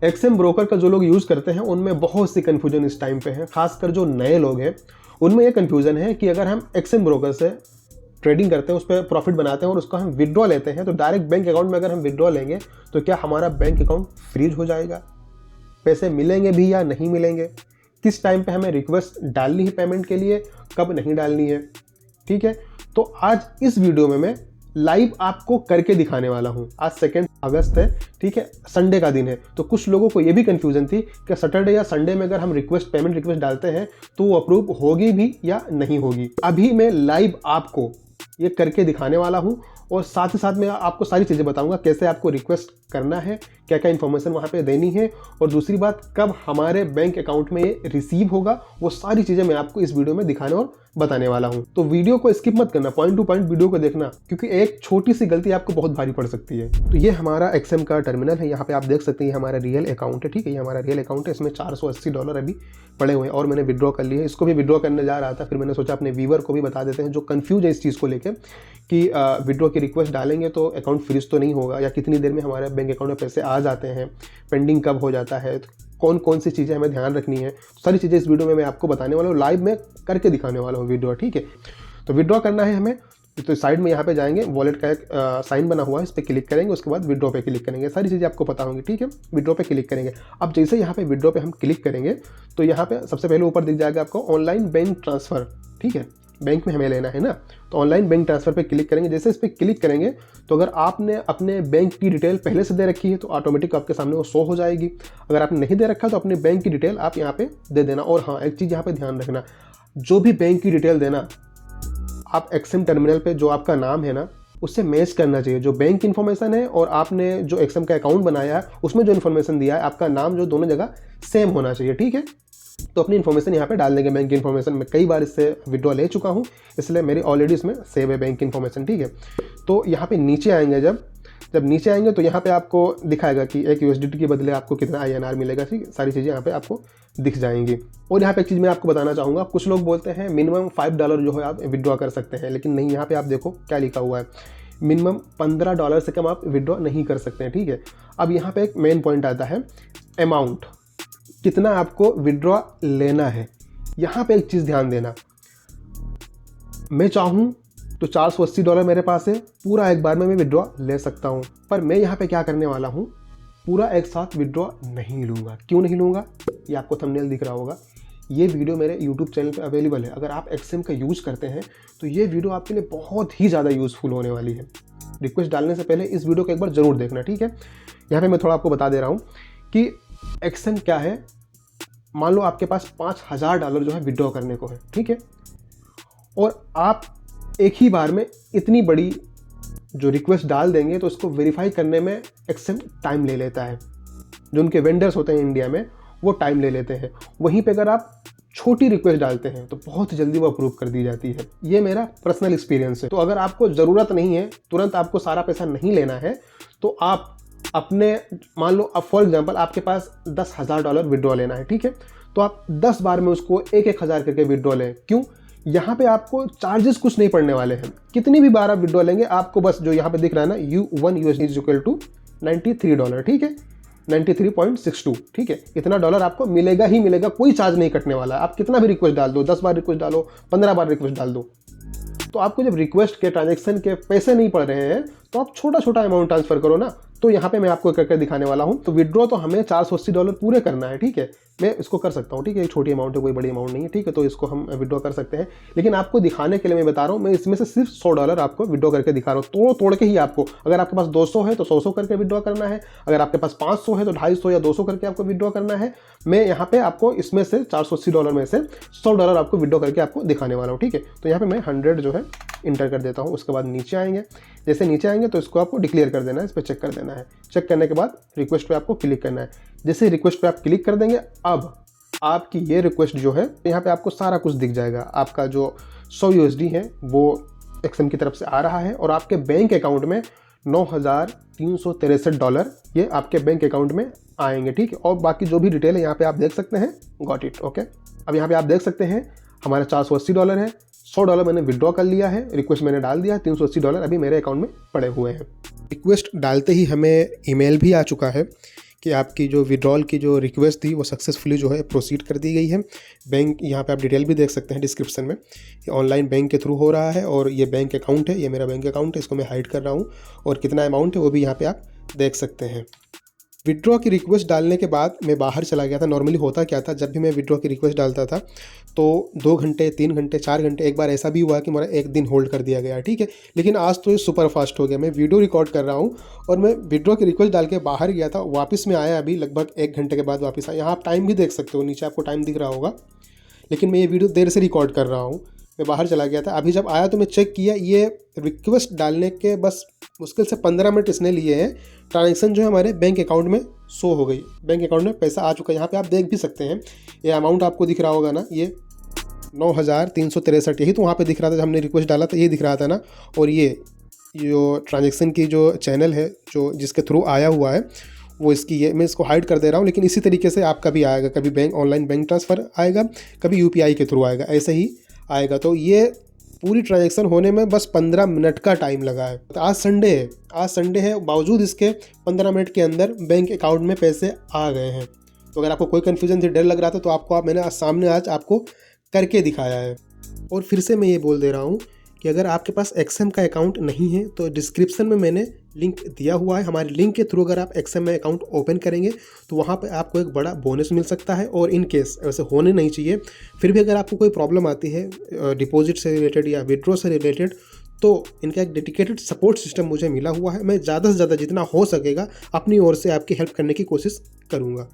XM broker का जो लोग यूज़ करते हैं उनमें बहुत सी कन्फ्यूजन इस टाइम पे है, खासकर जो नए लोग हैं उनमें ये कन्फ्यूजन है कि अगर हम एक्सएम ब्रोकर से ट्रेडिंग करते हैं, उस पर प्रॉफिट बनाते हैं और उसका हम विड्रॉ लेते हैं, तो डायरेक्ट बैंक अकाउंट में अगर हम विड्रॉ लेंगे तो क्या हमारा बैंक अकाउंट फ्रीज हो जाएगा, पैसे मिलेंगे भी या नहीं मिलेंगे, किस टाइम पे हमें रिक्वेस्ट डालनी है पेमेंट के लिए, कब नहीं डालनी है। ठीक है, तो आज इस वीडियो में मैं लाइव आपको करके दिखाने वाला हूं। आज 2 अगस्त है, ठीक है, संडे का दिन है। तो कुछ लोगों को ये भी कंफ्यूजन थी कि सैटरडे या संडे में अगर हम पेमेंट रिक्वेस्ट डालते हैं तो वो अप्रूव होगी भी या नहीं होगी। अभी मैं लाइव आपको ये करके दिखाने वाला हूं और साथ ही साथ मैं आपको सारी चीज़ें बताऊंगा, कैसे आपको रिक्वेस्ट करना है, क्या क्या इन्फॉर्मेशन वहाँ पे देनी है, और दूसरी बात कब हमारे बैंक अकाउंट में ये रिसीव होगा, वो सारी चीज़ें मैं आपको इस वीडियो में दिखाने और बताने वाला हूँ। तो वीडियो को स्किप मत करना, पॉइंट टू पॉइंट वीडियो को देखना, क्योंकि एक छोटी सी गलती आपको बहुत भारी पड़ सकती है। तो ये हमारा एक्सएम का टर्मिनल है, यहाँ पे आप देख सकते हैं हमारा रियल अकाउंट है। ठीक है, ये हमारा रियल अकाउंट है, इसमें $480 अभी पड़े हुए हैं और मैंने विड्रॉ कर लिए। इसको भी विड्रॉ करने जा रहा था, फिर मैंने सोचा अपने व्यूअर को भी बता देते हैं जो कंफ्यूज है इस चीज़ को लेकर कि विड्रॉ की रिक्वेस्ट डालेंगे तो अकाउंट फ्रीज तो नहीं होगा, या कितनी देर में हमारे बैंक अकाउंट में पैसे आ जाते हैं, पेंडिंग कब हो जाता है, कौन कौन सी चीज़ें हमें ध्यान रखनी है, सारी चीज़ें इस वीडियो में मैं आपको बताने वाला हूँ, लाइव में करके दिखाने वाला हूँ वीडियो। ठीक है, तो विड्रॉ करना है हमें, तो साइड में यहाँ पे जाएंगे, वॉलेट का एक साइन बना हुआ है, इस पर क्लिक करेंगे, उसके बाद विड्रॉ पे क्लिक करेंगे, सारी चीज़ें आपको पता होंगी। ठीक है, विड्रॉ पे क्लिक करेंगे। अब जैसे यहाँ पे विड्रॉ पे हम क्लिक करेंगे तो यहाँ पे सबसे पहले ऊपर दिख जाएगा आपको ऑनलाइन बैंक ट्रांसफ़र। ठीक है, बैंक में हमें लेना है ना, तो ऑनलाइन बैंक ट्रांसफ़र पे क्लिक करेंगे। जैसे इस पर क्लिक करेंगे तो अगर आपने अपने बैंक की डिटेल पहले से दे रखी है तो ऑटोमेटिक आपके सामने वो शो हो जाएगी। अगर आपने नहीं दे रखा तो अपने बैंक की डिटेल आप यहाँ पे दे देना। और हाँ, एक चीज़ यहाँ पे ध्यान रखना, जो भी बैंक की डिटेल देना आप एक्सएम टर्मिनल पे जो आपका नाम है ना उससे मैच करना चाहिए। जो बैंक इन्फॉर्मेशन है और आपने जो एक्सएम का अकाउंट बनाया है उसमें जो इन्फॉर्मेशन दिया है, आपका नाम जो दोनों जगह सेम होना चाहिए। ठीक है, तो अपनी इन्फॉर्मेशन यहाँ पे डाल देंगे। बैंक की इन्फॉर्मेशन मैं कई बार इससे विड्रॉ ले चुका हूँ, इसलिए मेरी ऑलरेडी इसमें सेव है बैंक की इन्फॉर्मेशन। ठीक है, तो यहाँ पे नीचे आएंगे, जब नीचे आएंगे तो यहाँ पे आपको दिखाएगा कि एक USDT के बदले आपको कितना INR मिलेगा। ठीक, सारी चीज़ें यहाँ पे आपको दिख जाएंगी। और यहाँ पे एक चीज़ मैं आपको बताना चाहूँगा, कुछ लोग बोलते हैं मिनिमम $5 जो है आप विड्रॉ कर सकते हैं, लेकिन नहीं, यहाँ पे आप देखो क्या लिखा हुआ है, मिनिमम $15 से कम आप विड्रॉ नहीं कर सकते हैं। ठीक है, अब यहाँ पे एक मेन पॉइंट आता है अमाउंट, कितना आपको विड्रॉ लेना है। यहाँ पे एक चीज़ ध्यान देना, मैं चाहूँ तो $480 मेरे पास है, पूरा एक बार में मैं विड्रॉ ले सकता हूँ, पर मैं यहाँ पे क्या करने वाला हूँ, पूरा एक साथ विड्रॉ नहीं लूँगा। क्यों नहीं लूँगा, ये आपको थंबनेल दिख रहा होगा। ये वीडियो मेरे YouTube चैनल पे अवेलेबल है, अगर आप एक्सएम का यूज़ करते हैं तो ये वीडियो आपके लिए बहुत ही ज़्यादा यूज़फुल होने वाली है। रिक्वेस्ट डालने से पहले इस वीडियो को एक बार ज़रूर देखना। ठीक है, यहाँ पर मैं थोड़ा आपको बता दे रहा हूँ कि एक्सएम क्या है। मान लो आपके पास $5000 जो है विड्रॉ करने को है। ठीक है, और आप एक ही बार में इतनी बड़ी जो रिक्वेस्ट डाल देंगे तो इसको वेरीफाई करने में एक्सएम टाइम ले लेता है। जो उनके वेंडर्स होते हैं इंडिया में वो टाइम ले लेते हैं। वहीं पे अगर आप छोटी रिक्वेस्ट डालते हैं तो बहुत जल्दी वो अप्रूव कर दी जाती है। ये मेरा पर्सनल एक्सपीरियंस है। तो अगर आपको ज़रूरत नहीं है, तुरंत आपको सारा पैसा नहीं लेना है, तो आप अपने, मान लो अब फॉर एग्जांपल आपके पास $10,000 विड्रॉ लेना है। ठीक है, तो आप 10 बार में उसको 1-1 हज़ार करके विड्रॉ लें। क्यों, यहाँ पे आपको चार्जेस कुछ नहीं पड़ने वाले हैं। कितनी भी बार आप विड्रॉ लेंगे, आपको बस जो यहाँ पे दिख रहा है ना U1 USD = $93। ठीक है, 93.62। ठीक है, इतना डॉलर आपको मिलेगा ही मिलेगा, कोई चार्ज नहीं कटने वाला। आप कितना भी रिक्वेस्ट डाल दो, 10 बार रिक्वेस्ट डालो, 15 बार रिक्वेस्ट डाल दो, तो आपको जब रिक्वेस्ट के ट्रांजैक्शन के पैसे नहीं पड़ रहे हैं तो आप छोटा छोटा अमाउंट ट्रांसफर करो ना। तो यहाँ पे मैं आपको करके दिखाने वाला हूँ। तो विड्रॉ तो हमें $480 पूरे करना है। ठीक है, मैं इसको कर सकता हूँ। ठीक है, ये छोटी अमाउंट है, कोई बड़ी अमाउंट नहीं है। ठीक है, तो इसको हम विड्रॉ कर सकते हैं, लेकिन आपको दिखाने के लिए मैं बता रहा हूँ, मैं इसमें से सिर्फ $100 आपको विड्रॉ करके दिखा रहा हूँ। तोड़ के ही आपको, अगर आपके पास 200 है तो 100 करके विड्रॉ करना है, अगर आपके पास 500 है तो 250 या 200 करके आपको विड्रॉ करना है। मैं यहाँ पे आपको इसमें से $480 में से $100 आपको विड्रॉ करके आपको दिखाने वाला हूँ। ठीक है, तो यहाँ पे मैं 100 जो है इंटर कर देता हूँ। उसके बाद नीचे आएंगे, जैसे नीचे आएंगे तो इसको आपको डिक्लेयर कर देना है, इस पर चेक कर देना है। चेक करने के बाद रिक्वेस्ट पे आपको क्लिक करना है। जैसे रिक्वेस्ट पे आप क्लिक कर देंगे, अब आपकी ये रिक्वेस्ट जो है यहाँ पे आपको सारा कुछ दिख जाएगा। आपका जो 100 USD है वो एक्सएम की तरफ से आ रहा है और आपके बैंक अकाउंट में $9,363 ये आपके बैंक अकाउंट में आएंगे। ठीक है, और बाकी जो भी डिटेल है यहाँ पे आप देख सकते हैं। Got it, okay. अब यहाँ पे आप देख सकते हैं हमारा $480 है, $100 मैंने विड्रॉ कर लिया है, रिक्वेस्ट मैंने डाल दिया, $380 अभी मेरे अकाउंट में पड़े हुए हैं। रिक्वेस्ट डालते ही हमें ईमेल भी आ चुका है कि आपकी जो विड्रॉल की जो रिक्वेस्ट थी वो सक्सेसफुली जो है प्रोसीड कर दी गई है। बैंक, यहाँ पे आप डिटेल भी देख सकते हैं डिस्क्रिप्शन में। ये ऑनलाइन बैंक के थ्रू हो रहा है और ये बैंक अकाउंट है, ये मेरा बैंक अकाउंट है, इसको मैं हाइड कर रहा हूँ और कितना अमाउंट है वो भी यहाँ पे आप देख सकते हैं। विड्रॉ की रिक्वेस्ट डालने के बाद मैं बाहर चला गया था। नॉर्मली होता क्या था, जब भी मैं विड्रॉ की रिक्वेस्ट डालता था तो 2 घंटे, 3 घंटे, 4 घंटे, एक बार ऐसा भी हुआ कि मेरा 1 दिन होल्ड कर दिया गया, ठीक है। लेकिन आज तो ये सुपर फास्ट हो गया। मैं वीडियो रिकॉर्ड कर रहा हूँ और मैं विड्रॉ की रिक्वेस्ट डाल के बाहर गया था, वापस में आया अभी लगभग 1 घंटे के बाद वापस आया। यहाँ आप टाइम भी देख सकते हो, नीचे आपको टाइम दिख रहा होगा, लेकिन मैं ये वीडियो देर से रिकॉर्ड कर रहा हूँ। मैं बाहर चला गया था, अभी जब आया तो मैं चेक किया, ये रिक्वेस्ट डालने के बस मुश्किल से 15 मिनट इसने लिए हैं। ट्रांजेक्शन जो है हमारे बैंक अकाउंट में शो हो गई, बैंक अकाउंट में पैसा आ चुका है। यहाँ पे आप देख भी सकते हैं, ये अमाउंट आपको दिख रहा होगा ना, ये 9,363, यही तो वहाँ पे दिख रहा था जब हमने रिक्वेस्ट डाला था, ये दिख रहा था ना। और ये जो ट्रांजेक्शन की जो चैनल है जो जिसके थ्रू आया हुआ है वो इसकी, ये मैं इसको हाइड कर दे रहा हूँ। लेकिन इसी तरीके से आपका भी आएगा, कभी बैंक ऑनलाइन बैंक ट्रांसफ़र आएगा, कभी UPI के थ्रू आएगा, ऐसे ही आएगा। तो ये पूरी ट्रांजैक्शन होने में बस 15 मिनट का टाइम लगा है। तो आज संडे है, बावजूद इसके 15 मिनट के अंदर बैंक अकाउंट में पैसे आ गए हैं। तो अगर आपको कोई कन्फ्यूजन थी, डर लग रहा था, तो आपको मैंने सामने आज आपको करके दिखाया है। और फिर से मैं ये बोल दे रहा हूँ कि अगर आपके पास XM का अकाउंट नहीं है तो डिस्क्रिप्शन में मैंने लिंक दिया हुआ है। हमारे लिंक के थ्रू अगर आप XM में अकाउंट ओपन करेंगे तो वहाँ पे आपको एक बड़ा बोनस मिल सकता है। और इन केस वैसे होने नहीं चाहिए, फिर भी अगर आपको कोई प्रॉब्लम आती है डिपॉजिट से रिलेटेड या विड्रॉ से रिलेटेड, तो इनका एक डेडिकेटेड सपोर्ट सिस्टम मुझे मिला हुआ है। मैं ज़्यादा से ज़्यादा जितना हो सकेगा अपनी ओर से आपकी हेल्प करने की कोशिश करूँगा।